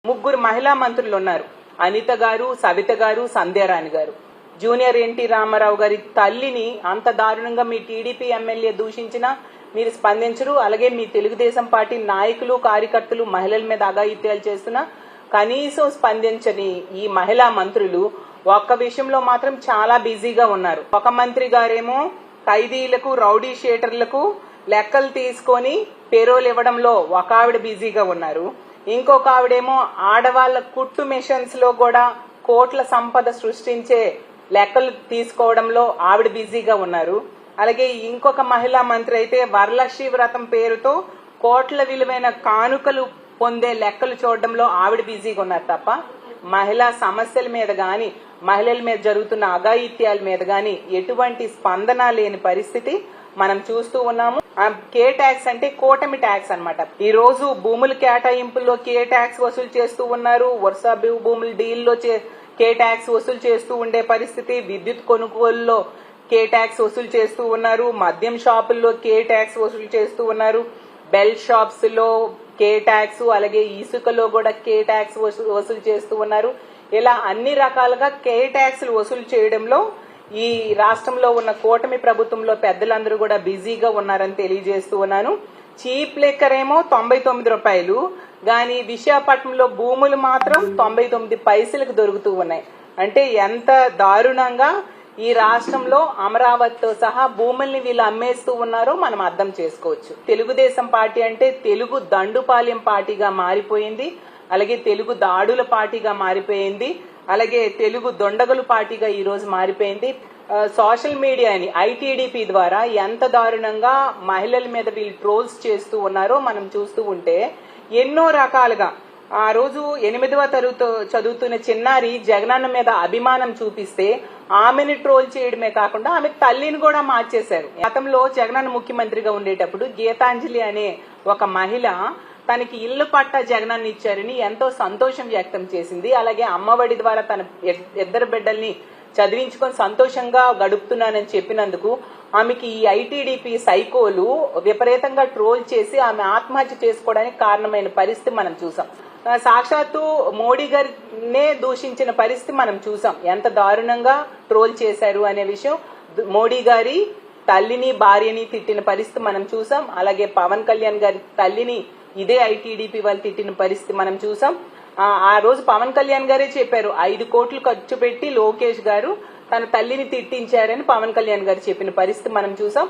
ముగ్గురు మహిళా మంత్రులు ఉన్నారు. అనిత గారు, సవిత గారు, సంధ్యారాణి గారు. జూనియర్ ఎన్టీ రామారావు గారి తల్లిని అంత దారుణంగా మీ టీడీపీ ఎమ్మెల్యే దూషించినా మీరు స్పందించరు. అలాగే మీ తెలుగుదేశం పార్టీ నాయకులు, కార్యకర్తలు మహిళల మీద అఘాయిత్యాలు చేస్తున్నా కనీసం స్పందించని ఈ మహిళా మంత్రులు ఒక్క విషయంలో మాత్రం చాలా బిజీగా ఉన్నారు. ఒక మంత్రి గారేమో ఖైదీలకు, రౌడీ షీటర్లకు లెక్కలు తీసుకొని పేరోలు ఇవ్వడంలో ఒక ఆవిడ బిజీగా ఉన్నారు. ఇంకొక ఆవిడేమో ఆడవాళ్ల కుట్టు మిషన్స్ లో కూడా కోట్ల సంపద సృష్టించే లెక్కలు తీసుకోవడంలో ఆవిడ బిజీగా ఉన్నారు. అలాగే ఇంకొక మహిళా మంత్రి అయితే వరలక్ష్మి వ్రతం పేరుతో కోట్ల విలువైన కానుకలు పొందే లెక్కలు చూడడంలో ఆవిడ బిజీగా ఉన్నారు తప్ప మహిళా సమస్యల మీద గాని, మహిళల మీద జరుగుతున్న అఘాయిత్యాల మీద గాని ఎటువంటి స్పందన లేని పరిస్థితి మనం చూస్తూ ఉన్నాము. కే ట్యాక్స్ అంటే కూటమి ట్యాక్స్ అన్నమాట. ఈ రోజు భూముల కేటాయింపుల్లో కే ట్యాక్స్ వసూలు చేస్తూ ఉన్నారు. వరుస భూముల డీల్లో కే ట్యాక్స్ వసూలు చేస్తూ ఉండే పరిస్థితి. విద్యుత్ కొనుగోలులో కే ట్యాక్స్ వసూలు చేస్తూ ఉన్నారు. మద్యం షాపుల్లో కే ట్యాక్స్ వసూలు చేస్తూ ఉన్నారు. బెల్ షాప్స్ లో కే ట్యాక్స్, అలాగే ఇసుకలో కూడా కే ట్యాక్స్ వసూలు చేస్తూ ఉన్నారు. ఇలా అన్ని రకాలుగా కే ట్యాక్స్లు వసూలు చేయడంలో ఈ రాష్ట్రంలో ఉన్న కూటమి ప్రభుత్వంలో పెద్దలందరూ కూడా బిజీగా ఉన్నారని తెలియజేస్తూ ఉన్నాను. చీప్ లెక్కర్ ఏమో 99 రూపాయలు, కానీ విశాఖపట్నంలో భూములు మాత్రం 99 పైసలకు దొరుకుతూ ఉన్నాయి. అంటే ఎంత దారుణంగా ఈ రాష్ట్రంలో అమరావతితో సహా భూముల్ని వీళ్ళు అమ్మేస్తూ ఉన్నారో మనం అర్థం చేసుకోవచ్చు. తెలుగుదేశం పార్టీ అంటే తెలుగు దండుపాలెం పార్టీగా మారిపోయింది. అలాగే తెలుగు దాడుల పార్టీగా మారిపోయింది. అలాగే తెలుగు దొండగలు పార్టీగా ఈ రోజు మారిపోయింది. సోషల్ మీడియాని ఐటీడీపీ ద్వారా ఎంత దారుణంగా మహిళల మీద వీళ్ళు ట్రోల్స్ చేస్తూ ఉన్నారో మనం చూస్తూ ఉంటే ఎన్నో రకాలుగా ఆ రోజు 8వ తరగతి చదువుతున్న చిన్నారి జగనన్న మీద అభిమానం చూపిస్తే ఆమెని ట్రోల్ చేయడమే కాకుండా ఆమె తల్లిని కూడా మార్చేశారు. గతంలో జగనన్న ముఖ్యమంత్రిగా ఉండేటప్పుడు గీతాంజలి అనే ఒక మహిళ తనకి ఇల్లు పట్టా జగనన్న ఇచ్చారని ఎంతో సంతోషం వ్యక్తం చేసింది. అలాగే అమ్మఒడి ద్వారా తన ఇద్దరు బిడ్డల్ని చదివించుకొని సంతోషంగా గడుపుతున్నానని చెప్పినందుకు ఆమెకి ఈ ఐటీడీపీ సైకోలు విపరీతంగా ట్రోల్ చేసి ఆమె ఆత్మహత్య చేసుకోవడానికి కారణమైన పరిస్థితి మనం చూసాం. సాక్షాత్తు మోడీ గారినే దూషించిన పరిస్థితి మనం చూసాం. ఎంత దారుణంగా ట్రోల్ చేశారు అనే విషయం. మోడీ గారి తల్లిని, భార్యని తిట్టిన పరిస్థితి మనం చూసాం. అలాగే పవన్ కళ్యాణ్ గారి తల్లిని ఇదే ఐటీడీపీ వాళ్ళు తిట్టిన పరిస్థితి మనం చూసాం. ఆ రోజు పవన్ కళ్యాణ్ గారే చెప్పారు 5 కోట్లు ఖర్చు పెట్టి లోకేష్ గారు తన తల్లిని తిట్టించారని పవన్ కళ్యాణ్ గారు చెప్పిన పరిస్థితి మనం చూసాం.